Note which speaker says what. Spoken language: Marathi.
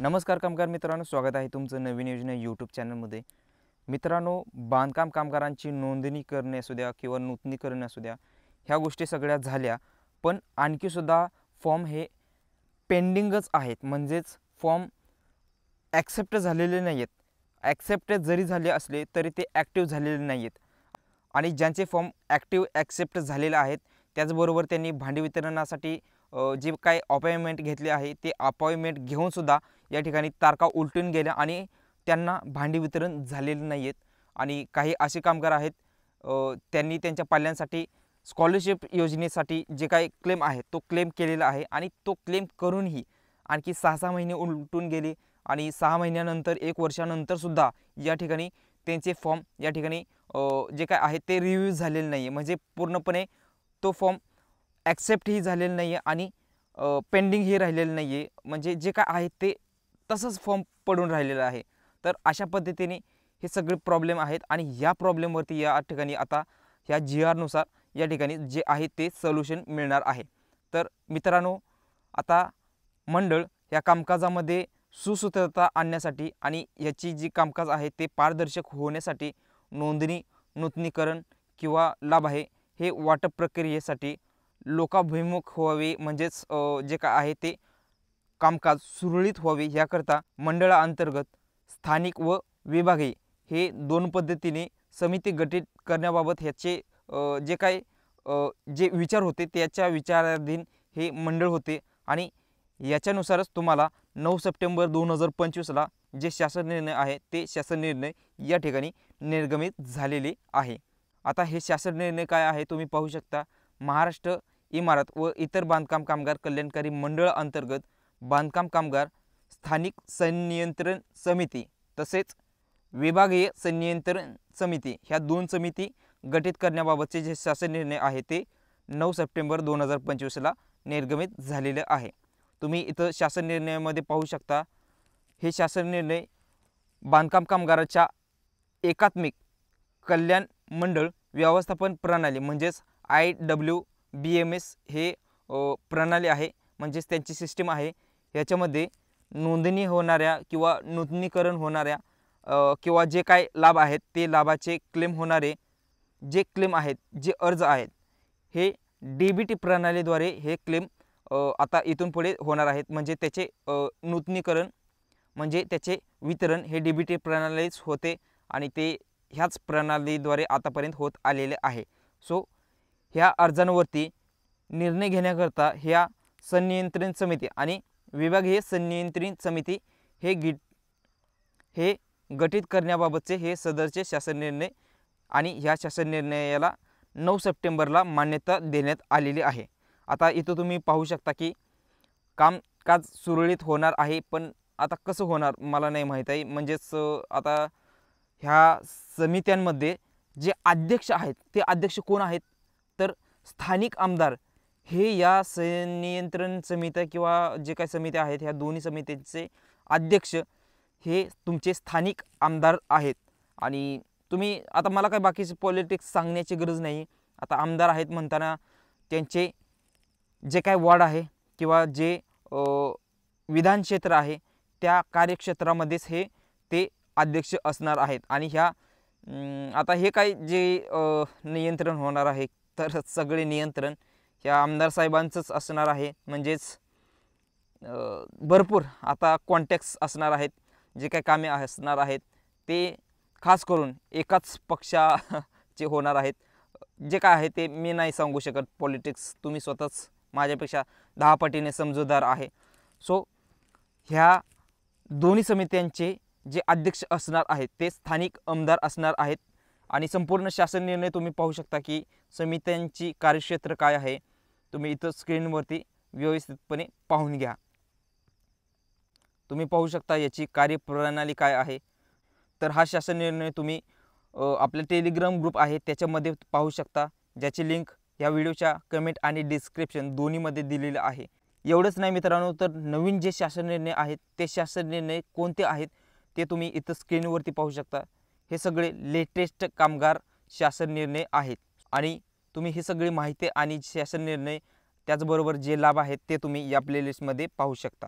Speaker 1: नमस्कार कामगार मित्रांनो, स्वागत आहे तुमचं नवीन योजना यूट्यूब चॅनलमध्ये। मित्रांनो, बांधकाम कामगारांची नोंदणी करणे असू द्या किंवा नूतनीकरण असू द्या, ह्या गोष्टी सगळ्या झाल्या, पण आणखी सुद्धा फॉर्म हे पेंडिंगच आहेत। म्हणजेच फॉर्म ॲक्सेप्ट झालेले नाही आहेत। ॲक्सेप्ट जरी झाले असले तरी ते ॲक्टिव्ह झालेले नाही आहेत। आणि ज्यांचे फॉर्म ॲक्सेप्ट झालेले आहेत त्याचबरोबर त्यांनी भांडी वितरणासाठी जे काही अपॉइंटमेंट घेतली आहे ते अपॉइंटमेंट घेऊन सुद्धा या ठिकाणी तारखा उलटून गेल्या आणि त्यांना भांडी वितरण झालेले नाही आहेत। आणि काही असे कामगार आहेत त्यांनी त्यांच्या पाल्यांसाठी स्कॉलरशिप योजनेसाठी जे काही क्लेम आहे तो क्लेम केलेला आहे आणि तो क्लेम करूनही आणखी 6 महिने उलटून गेले आणि 6 महिन्यानंतर 1 वर्षानंतर सुद्धा या ठिकाणी त्यांचे फॉर्म या ठिकाणी जे काय आहे ते रिव्ह्यू झालेले नाही आहे। म्हणजे पूर्णपणे तो फॉर्म ॲक्सेप्टही झालेलं नाही आहे आणि पेंडिंगही राहिलेलं नाही आहे। म्हणजे जे काय आहे ते तसंच फॉर्म पडून राहिलेलं आहे। तर अशा पद्धतीने हे सगळे प्रॉब्लेम आहेत आणि या प्रॉब्लेमवरती या ठिकाणी आता ह्या GR नुसार या ठिकाणी जे आहे ते सोल्युशन मिळणार आहे। तर मित्रांनो, आता मंडळ या कामकाजामध्ये सुसूत्रता आणण्यासाठी आणि याची जी कामकाज आहे ते पारदर्शक होण्यासाठी नोंदणी, नूतनीकरण किंवा लाभ आहे हे वाटप प्रक्रियेसाठी लोकाभिमुख व्हावे, म्हणजेच जे काय आहे ते कामकाज सुरळीत व्हावे याकरता मंडळाअंतर्गत स्थानिक व विभागीय हे 2 पद्धतीने समिती गठीत करण्याबाबत ह्याचे जे काही जे विचार होते त्याच्या विचाराधीन हे मंडळ होते आणि याच्यानुसारच तुम्हाला 9 सप्टेंबर 2025ला जे शासन निर्णय आहे ते शासन निर्णय या ठिकाणी निर्गमित झालेले आहे। आता हे शासन निर्णय काय आहे तुम्ही पाहू शकता। महाराष्ट्र इमारत व इतर बांधकाम कामगार कल्याणकारी मंडळ अंतर्गत बांधकाम कामगार स्थानिक संनियंत्रण समिती तसेच विभागीय संनियंत्रण समिती ह्या 2 समिती गठीत करण्याबाबतचे जे शासन निर्णय आहे ते 9 सप्टेंबर 2025ला निर्गमित झालेले आहे। तुम्ही इथं शासन निर्णयामध्ये पाहू शकता। हे शासन निर्णय बांधकाम कामगाराच्या एकात्मिक कल्याण मंडळ व्यवस्थापन प्रणाली म्हणजेच IWBMS हे प्रणाली आहे, म्हणजेच त्यांची सिस्टीम आहे। याच्यामध्ये नोंदणी होणाऱ्या किंवा नूतनीकरण होणाऱ्या किंवा जे काय लाभ आहेत ते लाभाचे क्लेम होणारे जे क्लेम आहेत, जे अर्ज आहेत हे DBT प्रणालीद्वारे हे क्लेम आता इथून पुढे होणार आहेत। म्हणजे त्याचे नूतनीकरण म्हणजे त्याचे वितरण हे DBT प्रणालीच होते आणि ते ह्याच प्रणालीद्वारे आतापर्यंत होत आलेले आहे। सो ह्या अर्जांवरती निर्णय घेण्याकरता ह्या संनियंत्रण समिती आणि विभागीय संनियंत्रण समिती हे गठीत करण्याबाबतचे हे सदरचे शासन निर्णय आणि ह्या शासन निर्णयाला 9 सप्टेंबरला मान्यता देण्यात आलेली आहे। आता इथं तुम्ही पाहू शकता की कामकाज सुरळीत होणार आहे, पण आता कसं होणार मला नाही माहीत आहे। म्हणजेच आता ह्या समित्यांमध्ये जे अध्यक्ष आहेत ते अध्यक्ष कोण आहेत तर स्थानिक आमदार हे या संनियंत्रण समित्या किंवा जे काही समित्या आहेत ह्या दोन्ही समित्यांचे अध्यक्ष हे तुमचे स्थानिक आमदार आहेत। आणि तुम्ही आता मला काय बाकीचे पॉलिटिक्स सांगण्याची गरज नाही। आता आमदार आहेत म्हणताना त्यांचे जे काय वॉर्ड आहे किंवा जे विधान क्षेत्र आहे त्या कार्यक्षेत्रामध्येच हे ते अध्यक्ष असणार आहेत। आणि ह्या आता हे काय जे नियंत्रण होणार आहे तर सगळे नियंत्रण ह्या आमदार साहेबांचंच असणार आहे। म्हणजेच भरपूर आता कॉन्टॅक्ट्स असणार आहेत, जे काही कामे असणार आहेत ते खास करून एकाच पक्षाचे होणार आहेत। जे काय आहे ते मी नाही सांगू शकत, पॉलिटिक्स तुम्ही स्वतःच माझ्यापेक्षा 10 पटीने समजूतदार आहे। सो ह्या दोन्ही समित्यांचे जे अध्यक्ष असणार आहेत ते स्थानिक आमदार असणार आहेत। आणि संपूर्ण शासन निर्णय तुम्ही पाहू शकता की समित्यांची कार्यक्षेत्र काय आहे, तुम्ही इथं स्क्रीनवरती व्यवस्थितपणे पाहून घ्या। तुम्ही पाहू शकता याची कार्यप्रणाली काय आहे। तर हा शासन निर्णय तुम्ही आपला टेलिग्राम ग्रुप आहे त्याच्यामध्ये पाहू शकता, ज्याची लिंक या व्हिडिओच्या कमेंट आणि डिस्क्रिप्शन दोन्हीमध्ये दिलेलं आहे। एवढंच नाही मित्रांनो, तर नवीन जे शासन निर्णय आहेत ते शासन निर्णय कोणते आहेत ते तुम्ही इथं स्क्रीनवरती पाहू शकता। हे सगळे लेटेस्ट कामगार शासन निर्णय आहेत आणि तुम्ही ही सगळी माहिती आणि शासन निर्णय त्याचबरोबर जे लाभ आहेत ते तुम्ही या प्लेलिस्टमध्ये पाहू शकता।